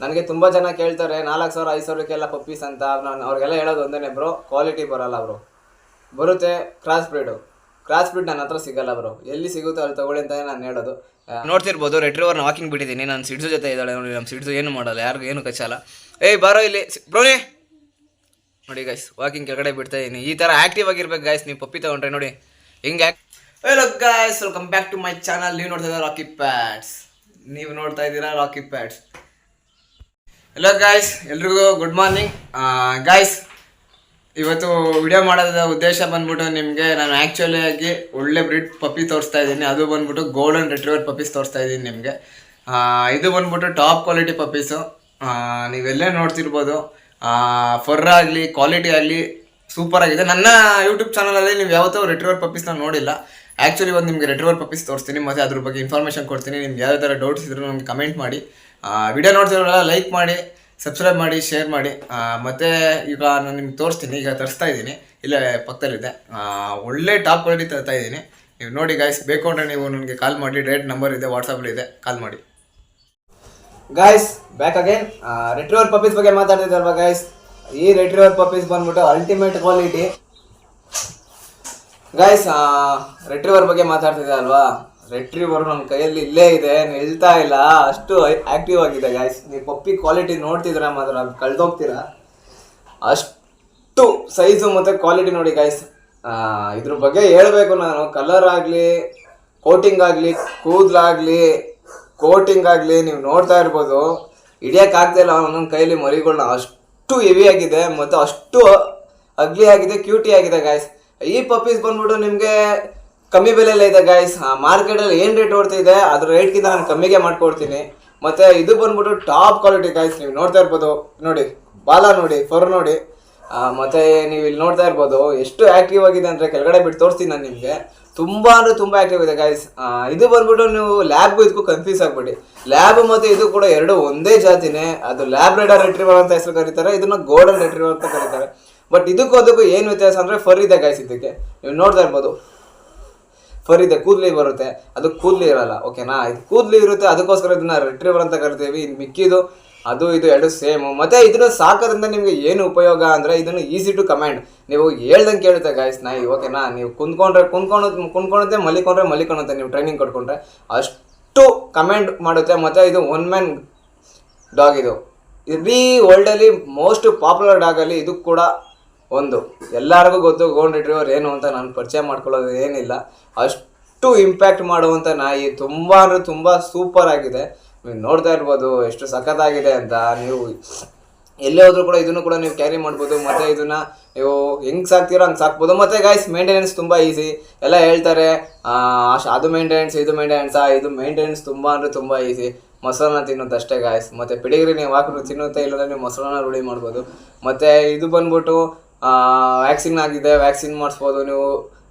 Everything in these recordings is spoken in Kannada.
ನನಗೆ ತುಂಬ ಜನ ಕೇಳ್ತಾರೆ 4,000 5,000ಕ್ಕೆಲ್ಲ ಪಪ್ಪೀಸ್ ಅಂತ. ನಾನು ಅವ್ರಿಗೆಲ್ಲ ಹೇಳೋದು ಒಂದೇ ಬ್ರೋ, ಕ್ವಾಲಿಟಿ ಬರೋಲ್ಲ ಬ್ರೋ. ಬರುತ್ತೆ ಕ್ರಾಸ್ ಬ್ರೀಡ್ ನನ್ನ ಹತ್ರ ಸಿಗಲ್ಲ ಬ್ರೋ. ಎಲ್ಲಿ ಸಿಗುತ್ತೋ ಅಲ್ಲಿ ತೊಗೊಳ್ಳಿ ಅಂತಲೇ ನಾನು ಹೇಳೋದು. ನೋಡ್ತಿರ್ಬೋದು ರೆಟ್ರಿವರ್ನ ವಾಕಿಂಗ್ ಬಿಟ್ಟಿದ್ದೀನಿ. ನಾನು ಸಿಡ್ಸು ಜೊತೆ ಇದ್ದಾಳೆ ನೋಡಿ. ನಮ್ಮ ಸಿಡ್ಸು ಏನು ಮಾಡಲ್ಲ, ಯಾರಿಗೂ ಏನು ಕಚ್ಚಲ್ಲ. ಏಯ್ ಬಾರೋ ಇಲ್ಲಿ ಬ್ರೋನೇ ನೋಡಿ ಗೈಸ್, ವಾಕಿಂಗ್ ಕೆಳಗಡೆ ಬಿಡ್ತಾ ಇದ್ದೀನಿ. ಈ ಥರ ಆ್ಯಕ್ಟಿವ್ ಆಗಿರ್ಬೇಕು ಗೈಸ್. ನೀವು ಪಪ್ಪಿ ತೊಗೊಂಡ್ರೆ ನೋಡಿ ಹಿಂಗೆ. Hello guys, welcome back to my channel. ನೀವು ನೋಡ್ತಾ ಇದ್ದೀರಾ ರಾಕಿ ಪ್ಯಾಡ್ಸ್. ಹಲೋ ಗಾಯ್ಸ್, ಎಲ್ರಿಗೂ ಗುಡ್ ಮಾರ್ನಿಂಗ್ ಗಾಯ್ಸ್. ಇವತ್ತು ವಿಡಿಯೋ ಮಾಡೋದ ಉದ್ದೇಶ ಬಂದ್ಬಿಟ್ಟು ನಿಮಗೆ ನಾನು ಆ್ಯಕ್ಚುಲಿ ಆಗಿ ಒಳ್ಳೆ ಬ್ರೀಡ್ ಪಪ್ಪಿ ತೋರಿಸ್ತಾ ಇದ್ದೀನಿ. ಅದು ಬಂದ್ಬಿಟ್ಟು ಗೋಲ್ಡನ್ ರೆಟ್ರಿವರ್ ಪಪ್ಪೀಸ್ ತೋರಿಸ್ತಾ ಇದ್ದೀನಿ ನಿಮಗೆ. ಇದು ಬಂದ್ಬಿಟ್ಟು ಟಾಪ್ ಕ್ವಾಲಿಟಿ ಪಪ್ಪೀಸು. ನೀವೆಲ್ಲೇ ನೋಡ್ತಿರ್ಬೋದು, ಫರ್ ಆಗಲಿ ಕ್ವಾಲಿಟಿ ಆಗಲಿ ಸೂಪರ್ ಆಗಿದೆ. ನನ್ನ ಯೂಟ್ಯೂಬ್ ಚಾನಲಲ್ಲಿ ನೀವು ಯಾವತ್ತೂ ರೆಟ್ರಿವರ್ ಪಪ್ಪೀಸ್ನ ನೋಡಿಲ್ಲ. ಆ್ಯಕ್ಚುಲಿ ಒಂದು ನಿಮಗೆ ರೆಟ್ರಿವರ್ ಪಪ್ಪೀಸ್ ತೋರಿಸ್ತೀನಿ, ಮತ್ತು ಅದ್ರ ಬಗ್ಗೆ ಇನ್ಫಾರ್ಮೇಷನ್ ಕೊಡ್ತೀನಿ. ನಿಮ್ಗೆ ಯಾವುದೇ ಥರ ಡೌಟ್ಸ್ ಇದ್ರೂ ನಮ್ಗೆ ಕಮೆಂಟ್ ಮಾಡಿ. ವಿಡಿಯೋ ನೋಡ್ತಿರೋಲ್ಲ ಲೈಕ್ ಮಾಡಿ, ಸಬ್ಸ್ಕ್ರೈಬ್ ಮಾಡಿ, ಶೇರ್ ಮಾಡಿ. ಮತ್ತು ಈಗ ನಾನು ನಿಮ್ಗೆ ತೋರಿಸ್ತೀನಿ. ಈಗ ತರಿಸ್ತಾ ಇದ್ದೀನಿ, ಇಲ್ಲೇ ಪಕ್ಕದಲ್ಲಿದೆ. ಒಳ್ಳೆ ಟಾಪ್ ಕ್ವಾಲಿಟಿ ತರ್ತಾ ಇದ್ದೀನಿ. ನೀವು ನೋಡಿ ಗಾಯ್ಸ್, ಬೇಕು ಅಂದರೆ ನೀವು ನನಗೆ ಕಾಲ್ ಮಾಡಿ. ಡೈರೆಕ್ಟ್ ನಂಬರ್ ಇದೆ, ವಾಟ್ಸಪ್ಪಲ್ಲಿದೆ, ಕಾಲ್ ಮಾಡಿ. Guys back again. Retriever puppies ಬಗ್ಗೆ ಮಾತಾಡ್ತಿದ್ದಲ್ವಾ ಗಾಯ್ಸ್. ಈ ರೆಟ್ರಿವರ್ ಪಪ್ಪೀಸ್ ಬಂದ್ಬಿಟ್ಟು ಅಲ್ಟಿಮೇಟ್ ಕ್ವಾಲಿಟಿ ಗಾಯ್ಸ್. ರೆಟ್ರಿವರ್ ಬಗ್ಗೆ ಮಾತಾಡ್ತಿದ್ದೆ ಅಲ್ವಾ. ರೆಟ್ರಿವರ್ ನಮ್ಮ ಕೈಯಲ್ಲಿ ಇಲ್ಲೇ ಇದೆ, ನಿಲ್ತಾ ಇಲ್ಲ, ಅಷ್ಟು ಆ್ಯಕ್ಟಿವ್ ಆಗಿದೆ ಗಾಯ್ಸ್. ನೀವು ಪಪ್ಪಿ ಕ್ವಾಲಿಟಿ ನೋಡ್ತಿದ್ದೀರಾ ಮಾತ್ರ ಕಳೆದೋಗ್ತೀರಾ. ಅಷ್ಟು ಸೈಜು ಮತ್ತು ಕ್ವಾಲಿಟಿ ನೋಡಿ ಗಾಯ್ಸ್. ಇದ್ರ ಬಗ್ಗೆ ಹೇಳಬೇಕು ನಾನು. ಕಲರ್ ಆಗಲಿ, ಕೋಟಿಂಗ್ ಆಗಲಿ, ಕೂದಲಾಗಲಿ, ಕೋಟಿಂಗ್ ಆಗಲಿ ನೀವು ನೋಡ್ತಾ ಇರ್ಬೋದು. ಹಿಡಿಯೋಕ್ಕಾಗ್ತಾಯಿಲ್ಲ ಒಂದೊಂದು ಕೈಯಲ್ಲಿ ಮರಿಗಳನ್ನ. ಅಷ್ಟು ಹೆವಿ ಆಗಿದೆ ಮತ್ತು ಅಷ್ಟು ಅಗ್ಲಿ ಆಗಿದೆ, ಕ್ಯೂಟಿ ಆಗಿದೆ ಗಾಯ್ಸ್. ಈ ಪಪ್ಪೀಸ್ ಬಂದ್ಬಿಟ್ಟು ನಿಮಗೆ ಕಮ್ಮಿ ಬೆಲೆಯಲ್ಲೇ ಇದೆ ಗಾಯ್ಸ್. ಮಾರ್ಕೆಟಲ್ಲಿ ಏನು ರೇಟ್ ಓಡ್ತಿದೆ ಅದ್ರ ರೇಟ್ಗಿಂತ ನಾನು ಕಮ್ಮಿಗೆ ಮಾಡ್ಕೊಡ್ತೀನಿ. ಮತ್ತು ಇದು ಬಂದ್ಬಿಟ್ಟು ಟಾಪ್ ಕ್ವಾಲಿಟಿ ಗಾಯ್ಸ್. ನೀವು ನೋಡ್ತಾ ಇರ್ಬೋದು ನೋಡಿ, ಬಾಲ ನೋಡಿ, ಫರ್ ನೋಡಿ. ಮತ್ತು ನೀವು ಇಲ್ಲಿ ನೋಡ್ತಾ ಇರ್ಬೋದು ಎಷ್ಟು ಆ್ಯಕ್ಟಿವ್ ಆಗಿದೆ ಅಂದರೆ, ಕೆಳಗಡೆ ಬಿಟ್ಟು ತೋರಿಸ್ತೀನಿ ನಾನು ನಿಮಗೆ. ತುಂಬ ಅಂದರೆ ತುಂಬ ಆ್ಯಕ್ಟಿವ್ ಇದೆ ಗಾಯ್ಸ್. ಇದು ಬಂದ್ಬಿಟ್ಟು ನೀವು ಲ್ಯಾಬ್ಗೂ ಇದಕ್ಕೂ ಕನ್ಫ್ಯೂಸ್ ಆಗ್ಬಿಡಿ. ಲ್ಯಾಬ್ ಮತ್ತು ಇದು ಕೂಡ ಎರಡು ಒಂದೇ ಜಾತಿನೇ. ಅದು ಲ್ಯಾಬ್ರೆಡಾರ್ ರೆಟ್ರಿವರ್ ಅಂತ ಹೆಸರು ಕರೀತಾರೆ, ಇದನ್ನು ಗೋಲ್ಡನ್ ರೆಟ್ರಿವರ್ ಅಂತ ಕರೀತಾರೆ. ಬಟ್ ಇದಕ್ಕೂ ಅದಕ್ಕೂ ಏನು ವ್ಯತ್ಯಾಸ ಅಂದರೆ ಫರ್ ಇದೆ ಗಾಯ್ಸ್. ಇದಕ್ಕೆ ನೀವು ನೋಡ್ತಾ ಇರ್ಬೋದು ಫರ್ ಇದೆ, ಕೂದಲಿ ಬರುತ್ತೆ, ಅದು ಕೂದಲಿ ಇರಲ್ಲ. ಓಕೆನಾ, ಇದು ಕೂದಲಿ ಇರುತ್ತೆ, ಅದಕ್ಕೋಸ್ಕರ ಇದನ್ನ ರೆಟ್ರಿವರ್ ಅಂತ ಕರಿತೀವಿ. ಇನ್ನು ಮಿಕ್ಕಿದು ಅದು ಇದು ಎರಡು ಸೇಮು. ಮತ್ತು ಇದನ್ನು ಸಾಕೋದ್ರಿಂದ ನಿಮಗೆ ಏನು ಉಪಯೋಗ ಅಂದರೆ, ಇದನ್ನು ಈಸಿ ಟು ಕಮಾಂಡ್. ನೀವು ಹೇಳ್ದಂಗೆ ಕೇಳುತ್ತೆ ಗಾಯ್ಸ್ ನಾಯಿ. ಓಕೆನಾ, ನೀವು ಕುಂತ್ಕೊಂಡುತ್ತೆ, ಮಲಿಕೊಂಡುತ್ತೆ. ನೀವು ಟ್ರೈನಿಂಗ್ ಕೊಟ್ಕೊಂಡ್ರೆ ಅಷ್ಟು ಕಮಾಂಡ್ ಮಾಡುತ್ತೆ. ಮತ್ತು ಇದು ಒನ್ ಮ್ಯಾನ್ ಡಾಗ್. ಇದು ಇಡೀ ವರ್ಲ್ಡಲ್ಲಿ ಮೋಸ್ಟ್ ಪಾಪ್ಯುಲರ್ ಡಾಗಲ್ಲಿ ಇದು ಕೂಡ ಒಂದು. ಎಲ್ಲರಿಗೂ ಗೊತ್ತು ಗೋಲ್ಡನ್ ರೆಟ್ರಿವರ್ ಏನು ಅಂತ. ನಾನು ಪರಿಚಯ ಮಾಡ್ಕೊಳ್ಳೋದು ಏನಿಲ್ಲ. ಅಷ್ಟು ಇಂಪ್ಯಾಕ್ಟ್ ಮಾಡುವಂಥ ನಾಯಿ. ತುಂಬ ಅಂದರೆ ತುಂಬ ಸೂಪರ್ ಆಗಿದೆ. ನೀವು ನೋಡ್ತಾ ಇರ್ಬೋದು ಎಷ್ಟು ಸಖತ್ತಾಗಿದೆ ಅಂತ. ನೀವು ಎಲ್ಲೇ ಹೋದ್ರೂ ಕೂಡ ಇದನ್ನು ಕೂಡ ನೀವು ಕ್ಯಾರಿ ಮಾಡ್ಬೋದು. ಮತ್ತು ಇದನ್ನು ನೀವು ಹೆಂಗೆ ಸಾಕ್ತೀರೋ ಹಂಗೆ ಸಾಕ್ಬೋದು. ಮತ್ತು ಗಾಯ್ಸ್ ಮೇಂಟೆನೆನ್ಸ್ ತುಂಬ ಈಸಿ. ಎಲ್ಲ ಹೇಳ್ತಾರೆ ಅದು ಮೇಂಟೆನೆನ್ಸ್, ಇದು ಮೇಂಟೆನೆನ್ಸ್ ತುಂಬ ಅಂದರೆ ತುಂಬ ಈಸಿ. ಮೊಸರನ್ನ ತಿನ್ನೋದು ಅಷ್ಟೇ ಗಾಯ್ಸ್. ಮತ್ತು ಪಿಡಿಗ್ರಿ ನೀವು ಹಾಕಿದ್ರು ತಿನ್ನುತ್ತೆ, ಇಲ್ಲಂದ್ರೆ ನೀವು ಮೊಸರನ್ನ ರೂಢಿ ಮಾಡ್ಬೋದು. ಮತ್ತು ಇದು ಬಂದ್ಬಿಟ್ಟು ವ್ಯಾಕ್ಸಿನ್ ಆಗಿದೆ, ವ್ಯಾಕ್ಸಿನ್ ಮಾಡಿಸ್ಬೋದು ನೀವು.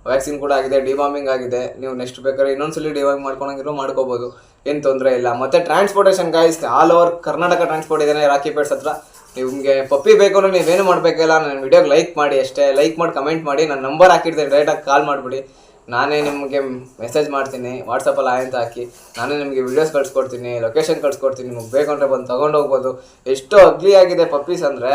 ವ್ಯಾಕ್ಸಿನ್ ಕೂಡ ಆಗಿದೆ, ಡಿವಾರ್ಮಿಂಗ್ ಆಗಿದೆ. ನೀವು ನೆಕ್ಸ್ಟ್ ಬೇಕಾದ್ರೆ ಇನ್ನೊಂದ್ಸಲಿ ಡಿವಾರ್ಮಿಂಗ್ ಮಾಡ್ಕೊಳಂಗಿರೋ ಮಾಡ್ಕೋಬೋದು, ಏನು ತೊಂದರೆ ಇಲ್ಲ. ಮತ್ತು transportation guys, all over Karnataka transport ಇದ್ದೇನೆ ರಾಕಿ ಪ್ಯಾಡ್ಸ್ ಹತ್ರ. ನಿಮಗೆ ಪಪ್ಪಿ ಬೇಕು ಅಂದರೆ ನೀವೇನು ಮಾಡಬೇಕಿಲ್ಲ, ನನ್ನ ವಿಡಿಯೋಗೆ ಲೈಕ್ ಮಾಡಿ ಅಷ್ಟೇ. ಲೈಕ್ ಮಾಡಿ ಕಮೆಂಟ್ ಮಾಡಿ. ನನ್ನ ನಂಬರ್ ಹಾಕಿರ್ತೀನಿ, ಡೈರೆಕ್ಟಾಗಿ ಕಾಲ್ ಮಾಡಿಬಿಡಿ. ನಾನೇ ನಿಮಗೆ ಮೆಸೇಜ್ ಮಾಡ್ತೀನಿ, ವಾಟ್ಸಪ್ಪಲ್ಲಿ ಆಯ್ ಅಂತ ಹಾಕಿ. ನಾನೇ ನಿಮಗೆ ವೀಡಿಯೋಸ್ ಕಳಿಸ್ಕೊಡ್ತೀನಿ, ಲೊಕೇಶನ್ ಕಳಿಸ್ಕೊಡ್ತೀನಿ. ನಿಮಗೆ ಬೇಕು ಅಂದರೆ ಬಂದು ತೊಗೊಂಡೋಗ್ಬೋದು. ಎಷ್ಟು ಅಗ್ಲಿ ಆಗಿದೆ ಪಪ್ಪೀಸ್ ಅಂದರೆ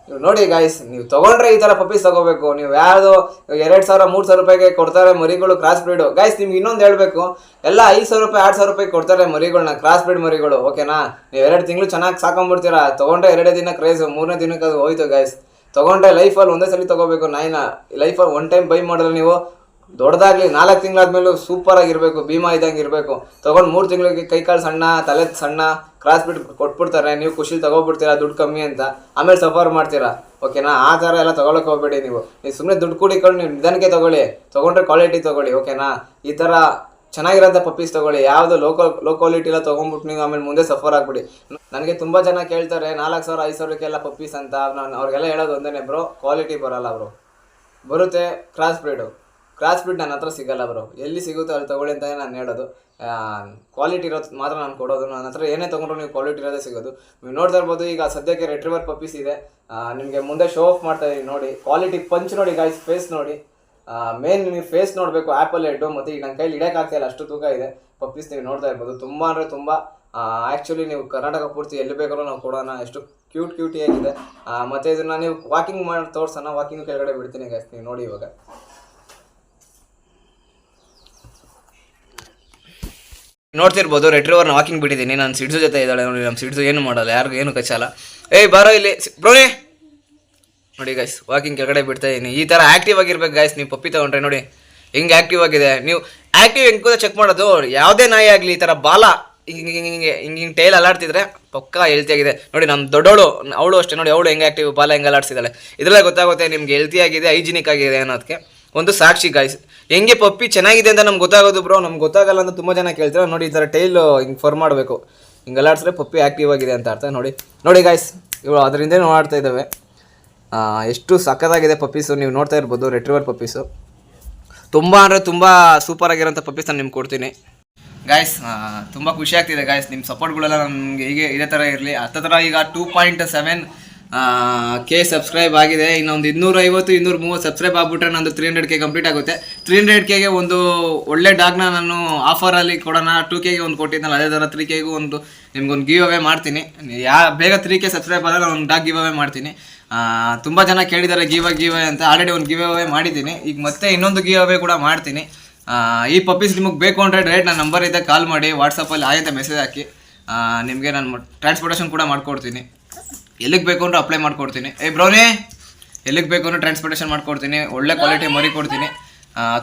ನೀವು ನೋಡಿ ಗಾಯ್ಸ್. ನೀವು ತೊಗೊಂಡ್ರೆ ಈ ಥರ ಪಪ್ಪೀಸ್ ತೊಗೋಬೇಕು. ನೀವು ಯಾವುದು 2,000 3,000 ರೂಪಾಯಿಗೆ ಕೊಡ್ತಾರೆ ಮರಿಗಳು ಕ್ರಾಸ್ ಬ್ರೀಡು ಗಾಯ್ಸ್. ನಿಮ್ಗೆ ಇನ್ನೊಂದು ಹೇಳಬೇಕು, ಎಲ್ಲ 5,000 ರೂಪಾಯಿ 6,000 ರೂಪಾಯಿ ಕೊಡ್ತಾರೆ ಮರಿಗಳನ್ನ, ಕ್ರಾಸ್ ಬ್ರೀಡ್ ಮರಿಗಳು. ಓಕೆನಾ, ನೀವು 2 ತಿಂಗಳು ಚೆನ್ನಾಗಿ ಸಾಕೊಂಡ್ಬಿಡ್ತೀರಾ. ತೊಗೊಂಡ್ರೆ 2 ದಿನ ಕ್ರೇಜು, 3ನೇ ದಿನಕ್ಕೆ ಅದು ಹೋಯ್ತು ಗಾಯ್ಸ್. ತೊಗೊಂಡ್ರೆ ಲೈಫಲ್ಲಿ ಒಂದೇ ಸಲ ತೊಗೋಬೇಕು ನಾಯಿನ. ಲೈಫಲ್ಲಿ ಒನ್ ಟೈಮ್ ಬೈ ಮಾಡಿದ್ರೆ ನೀವು ದೊಡ್ಡದಾಗಲಿ 4 ತಿಂಗಳಾದ್ಮೇಲೂ ಸೂಪರಾಗಿರಬೇಕು, ಭೀಮಾ ಇದ್ದಂಗೆ ಇರಬೇಕು. ತೊಗೊಂಡು 3 ತಿಂಗಳಿಗೆ ಕೈಕಾಲು ಸಣ್ಣ, ತಲೆ ಸಣ್ಣ, ಕ್ರಾಸ್ ಬಿಟ್ಟು ಕೊಟ್ಬಿಡ್ತಾರೆ. ನೀವು ಖುಷಿಲಿ ತೊಗೊಬಿಡ್ತೀರಾ ದುಡ್ಡು ಕಮ್ಮಿ ಅಂತ, ಆಮೇಲೆ ಸಫರ್ ಮಾಡ್ತೀರಾ. ಓಕೆನಾ, ಆ ಥರ ಎಲ್ಲ ತೊಗೊಳಕ್ಕೆ ಹೋಗ್ಬೇಡಿ. ನೀವು ಸುಮ್ಮನೆ ದುಡ್ಡು ಕೂಡಿಕೊಂಡು ನೀವು ನಿಧಾನಕ್ಕೆ ತೊಗೊಂಡ್ರೆ ಕ್ವಾಲಿಟಿ ತೊಗೊಳ್ಳಿ. ಓಕೆನಾ, ಈ ಥರ ಚೆನ್ನಾಗಿರೋಂಥ ಪಪ್ಪೀಸ್ ತೊಗೊಳ್ಳಿ. ಯಾವುದು ಲೋ ಕ್ವಾಲಿಟಿ ಎಲ್ಲ ತೊಗೊಂಡ್ಬಿಟ್ಟು ನೀವು ಆಮೇಲೆ ಮುಂದೆ ಸಫರ್ ಆಗ್ಬಿಡಿ. ನನಗೆ ತುಂಬ ಜನ ಕೇಳ್ತಾರೆ 4,000 5,000ಕ್ಕೆಲ್ಲ ಪಪ್ಪೀಸ್ ಅಂತ. ನಾನು ಅವ್ರಿಗೆಲ್ಲ ಹೇಳೋದು ಒಂದೇ ಬ್ರೋ, ಕ್ವಾಲಿಟಿ ಬರೋಲ್ಲ ಬ್ರೋ. ಬರುತ್ತೆ ಕ್ರಾಸ್ ಬ್ರೀಡ್ ನನ್ನ ಹತ್ರ ಸಿಗಲ್ಲ ಬ್ರೋ. ಎಲ್ಲಿ ಸಿಗುತ್ತೋ ಅಲ್ಲಿ ತೊಗೊಳ್ಳಿ ಅಂತಲೇ ನಾನು ಹೇಳೋದು. ಕ್ವಾಲಿಟಿ ಇರೋದು ಮಾತ್ರ ನಾನು ಕೊಡೋದು. ನನ್ನ ಹತ್ರ ಏನೇ ತೊಗೊಂಡ್ರು ನೀವು ಕ್ವಾಲಿಟಿ ಇರೋದೇ ಸಿಗೋದು. ನೀವು ನೋಡ್ತಾ ಇರ್ಬೋದು, ಈಗ ಸದ್ಯಕ್ಕೆ ರೆಟ್ರಿವರ್ ಪಪ್ಪೀಸ್ ಇದೆ. ನಿಮಗೆ ಮುಂದೆ ಶೋ ಆಫ್ ಮಾಡ್ತಾ ಇದ್ದೀನಿ ನೋಡಿ. ಕ್ವಾಲಿಟಿ ಪಂಚ್ ನೋಡಿ ಗಾಯ್ಸ್, ಫೇಸ್ ನೋಡಿ. ಮೇನ್ ನೀವು ಫೇಸ್ ನೋಡಬೇಕು, ಆ್ಯಪಲ್ ಹೆಡ್ಡು. ಮತ್ತು ಈಗ ನನ್ನ ಕೈಲಿ ಹಿಡಿಯೋಕ್ಕಾಗ್ತಾಯಿಲ್ಲ, ಅಷ್ಟು ತೂಕ ಇದೆ ಪಪ್ಪೀಸ್. ನೀವು ನೋಡ್ತಾ ಇರ್ಬೋದು, ತುಂಬ ಅಂದರೆ ತುಂಬ ಆ್ಯಕ್ಚುಲಿ ನೀವು ಕರ್ನಾಟಕ ಪೂರ್ತಿ ಎಲ್ಲಿ ಬೇಕಾದ್ರೂ ನಾವು ಕೊಡೋಣ. ಎಷ್ಟು ಕ್ಯೂಟಿಯಾಗಿದೆ. ಮತ್ತು ಇದನ್ನು ನೀವು ವಾಕಿಂಗ್ ಮಾಡಿ ತೋರಿಸೋಣ. ವಾಕಿಂಗ್ ಕೆಳಗಡೆ ಬಿಡ್ತೀನಿ ಗೈಸ್, ನೀವು ನೋಡಿ. ಇವಾಗ ನೋಡ್ತಿರ್ಬೋದು, ರೆಟ್ರಿವರ್ನ ವಾಕಿಂಗ್ ಬಿಟ್ಟಿದ್ದೀನಿ. ನಾನು ಸಿಡ್ಸು ಜೊತೆ ಇದ್ದಾಳೆ ನೋಡಿ. ನಮ್ಮ ಸಿಡ್ಸು ಏನು ಮಾಡಲ್ಲ, ಯಾರಿಗೂ ಏನು ಕಚ್ಚಲ್ಲ. ಏಯ್ ಬಾರೋ ಇಲ್ಲಿ ಬ್ರೋನೇ ನೋಡಿ ಗೈಸ್, ವಾಕಿಂಗ್ ಕೆಳಗಡೆ ಬಿಡ್ತಾ ಇದ್ದೀನಿ. ಈ ಥರ ಆ್ಯಕ್ಟಿವ್ ಆಗಿರ್ಬೇಕು ಗೈಸ್. ನೀವು ಪಪ್ಪಿ ತೊಗೊಂಡ್ರೆ ನೋಡಿ ಹೆಂಗೆ ಆ್ಯಕ್ಟಿವ್ ಆಗಿದೆ. ನೀವು ಆ್ಯಕ್ಟಿವ್ ಹೆಂಗೆ ಕೂಡ ಚೆಕ್ ಮಾಡೋದು, ಯಾವುದೇ ನಾಯಿ ಆಗಲಿ ಈ ಥರ ಬಾಲ ಹಿಂಗೆ ಟೈಲ್ ಅಲ್ಲಾಡ್ತಿದ್ರೆ ಪಕ್ಕಾ ಹೆಲ್ತಿಯಾಗಿದೆ. ನೋಡಿ ನಮ್ಮ ದೊಡ್ಡವಳು, ಅವಳು ಅಷ್ಟೇ ನೋಡಿ, ಅವಳು ಹೆಂಗೆ ಆ್ಯಕ್ಟಿವ್ ಬಾಲ ಹೆಂಗೆ ಅಲ್ಲಾಡ್ಸಿದ್ದಾಳೆ. ಇದರಲ್ಲೇ ಗೊತ್ತಾಗುತ್ತೆ ನಿಮ್ಗೆ ಹೆಲ್ತಿಯಾಗಿದೆ, ಹೈಜಿನಿಕ್ ಆಗಿದೆ ಅನ್ನೋದಕ್ಕೆ ಒಂದು ಸಾಕ್ಷಿ ಗಾಯ್ಸ್. ಹೆಂಗೆ ಪಪ್ಪಿ ಚೆನ್ನಾಗಿದೆ ಅಂತ ನಮ್ಗೆ ಗೊತ್ತಾಗೋದು ಬ್ರೋ. ನಮ್ಗೆ ಗೊತ್ತಾಗಲ್ಲ ಅಂತ ತುಂಬ ಜನ ಕೇಳ್ತಾರೆ. ನೋಡಿ ಈ ಥರ ಟೈಲು ಹಿಂಗೆ ಫರ್ ಮಾಡಬೇಕು, ಹಿಂಗೆ ಅಲ್ಲಾಡ್ಸಿದ್ರೆ ಪಪ್ಪಿ ಆ್ಯಕ್ಟಿವ್ ಆಗಿದೆ ಅಂತ ಅರ್ಥ. ನೋಡಿ ಗಾಯ್ಸ್, ಇವಳು ಅದರಿಂದ ಓಡಾಡ್ತಾ ಇದ್ದಾವೆ. ಎಷ್ಟು ಸಕ್ಕತ್ತಾಗಿದೆ ಪಪ್ಪೀಸು, ನೀವು ನೋಡ್ತಾ ಇರ್ಬೋದು. ರೆಟ್ರಿವರ್ ಪಪ್ಪೀಸು ತುಂಬ ಅಂದರೆ ತುಂಬ ಸೂಪರ್ ಆಗಿರೋಂಥ ಪಪ್ಪೀಸ್ ನಾನು ನಿಮ್ಗೆ ಕೊಡ್ತೀನಿ ಗಾಯ್ಸ್. ತುಂಬ ಖುಷಿ ಆಗ್ತಿದೆ ಗಾಯ್ಸ್, ನಿಮ್ಮ ಸಪೋರ್ಟ್ಗಳೆಲ್ಲ ನಮಗೆ ಹೀಗೆ ಇದೇ ಥರ ಇರಲಿ. ಹತ್ತಿರ ಈಗ 2.7 K ಸಬ್ಸ್ಕ್ರೈಬ್ ಆಗಿದೆ. ಇನ್ನೊಂದು 250-230 ಸಬ್ಸ್ಕ್ರೈಬ್ ಆಗಿಬಿಟ್ರೆ ನಂದು 300K ಕಂಪ್ಲೀಟ್ ಆಗುತ್ತೆ. 300Kಗೆ ಒಂದು ಒಳ್ಳೆ ಡಾಗ್ನ ನಾನು ಆಫರಲ್ಲಿ ಕೊಡೋಣ. 2Kಗೆ ಒಂದು ಕೊಟ್ಟಿದ್ದಲ್ಲ, ಅದೇ ಥರ 3Kಗೂ ಒಂದು ನಿಮ್ಗೊಂದು ಗಿವ್ ಅವೇ ಮಾಡ್ತೀನಿ. ಬೇಗ 3K ಸಬ್ಸ್ಕ್ರೈಬ್ ಆದರೆ ಒಂದು ಡಾಗ್ ಗಿವ್ ಅವೇ ಮಾಡ್ತೀನಿ. ತುಂಬ ಜನ ಕೇಳಿದ್ದಾರೆ ಗಿವ್ ಅವೇ ಅಂತ. ಆಲ್ರೆಡಿ ಒಂದು ಗಿವ್ ಅವೇ ಮಾಡಿದ್ದೀನಿ. ಈಗ ಮತ್ತೆ ಇನ್ನೊಂದು ಗಿವ್ ಅವೇ ಕೂಡ ಮಾಡ್ತೀನಿ. ಈ ಪಪ್ಪೀಸ್ ನಿಮಗೆ ಬೇಕು ಅಂದರೆ ಡೈರೆಕ್ಟ್ ನನ್ನ ನಂಬರ್ ಇದೆ, ಕಾಲ್ ಮಾಡಿ, ವಾಟ್ಸಪ್ಪಲ್ಲಿ ಆಯ್ತಾ ಮೆಸೇಜ್ ಹಾಕಿ. ನಿಮಗೆ ನಾನು ಟ್ರಾನ್ಸ್ಪೋರ್ಟೇಷನ್ ಕೂಡ ಮಾಡ್ಕೊಡ್ತೀನಿ. ಎಲ್ಲಿಗೆ ಬೇಕು ಅಂದರೆ ಅಪ್ಲೈ ಮಾಡ್ಕೊಡ್ತೀನಿ. ಬ್ರೋನೇ ಎಲ್ಲಿಗೆ ಬೇಕು ಅಂದರೆ ಟ್ರಾನ್ಸ್ಪೋರ್ಟೇಷನ್ ಮಾಡ್ಕೊಡ್ತೀನಿ. ಒಳ್ಳೆ ಕ್ವಾಲಿಟಿ ಮರಿ ಕೊಡ್ತೀನಿ.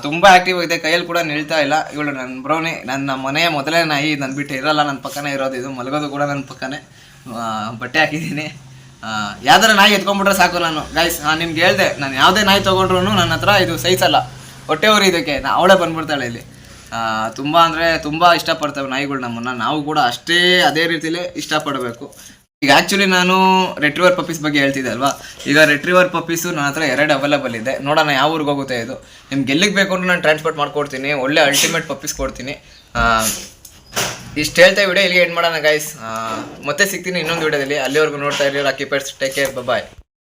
ತುಂಬ ಆ್ಯಕ್ಟಿವ್ ಇದೆ, ಕೈಯಲ್ಲಿ ಕೂಡ ನಿಲ್ತಾ ಇಲ್ಲ. ಇವಳು ನನ್ನ ಬ್ರೋನಿ, ನನ್ನ ಮನೆಯ ಮೊದಲೇ ನಾಯಿ. ನನ್ನ ಬಿಟ್ಟು ಇರೋಲ್ಲ, ನನ್ನ ಪಕ್ಕನೇ ಇರೋದು. ಇದು ಮಲಗೋದು ಕೂಡ ನನ್ನ ಪಕ್ಕನೇ. ಬಟ್ಟೆ ಹಾಕಿದ್ದೀನಿ. ಯಾವ್ದಾರ ನಾಯಿ ಎತ್ಕೊಂಡ್ಬಿಟ್ರೆ ಸಾಕು ನಾನು ಗೈಸ್. ನಿಮ್ಗೆ ಹೇಳ್ದೆ, ನಾನು ಯಾವುದೇ ನಾಯಿ ತೊಗೊಂಡ್ರು ನನ್ನ ಹತ್ರ ಇದು ಸಹಿಸಲ್ಲ, ಹೊಟ್ಟೆ ಊರಿ ಇದಕ್ಕೆ. ಅವಳೇ ಬಂದ್ಬಿಡ್ತಾಳೆ ಇಲ್ಲಿ. ತುಂಬ ಅಂದರೆ ತುಂಬ ಇಷ್ಟಪಡ್ತೇವೆ ನಾಯಿಗಳು ನಮ್ಮನ್ನು. ನಾವು ಕೂಡ ಅದೇ ರೀತಿಲೇ ಇಷ್ಟಪಡಬೇಕು. ಈಗ ಆ್ಯಕ್ಚುಲಿ ನಾನು ರೆಟ್ರಿವರ್ ಪಪ್ಪೀಸ್ ಬಗ್ಗೆ ಹೇಳ್ತಿದ್ದೆ ಅಲ್ವಾ. ಈಗ ರೆಟ್ರಿವರ್ ಪಪ್ಪೀಸು ನನ್ನ ಹತ್ರ 2 ಅವೈಲೇಬಲ್ ಇದೆ. ನೋಡೋಣ ಯಾವ ಊರಿಗೆ ಹೋಗುತ್ತೆ ಇದು. ನಿಮ್ಗೆ ಎಲ್ಲಿಗೆ ಬೇಕು ಅಂದ್ರೆ ನಾನು ಟ್ರಾನ್ಸ್ಪೋರ್ಟ್ ಮಾಡ್ಕೊಡ್ತೀನಿ. ಒಳ್ಳೆ ಅಲ್ಟಿಮೇಟ್ ಪಪ್ಪೀಸ್ ಕೊಡ್ತೀನಿ. ಇಷ್ಟು ಹೇಳ್ತಾ ವಿಡಿಯೋ ಇಲ್ಲಿಗೆ ಎಂಡ್ ಮಾಡೋಣ ಗೈಸ್. ಮತ್ತೆ ಸಿಗ್ತೀನಿ ಇನ್ನೊಂದು ವಿಡಿಯೋದಲ್ಲಿ. ಅಲ್ಲಿವರೆಗೂ ನೋಡ್ತಾ ಇರಿ. ಲಕ್ಕಿ ಪೆಟ್ಸ್, ಟೇಕ್ ಕೇರ್, ಬಾಯ್.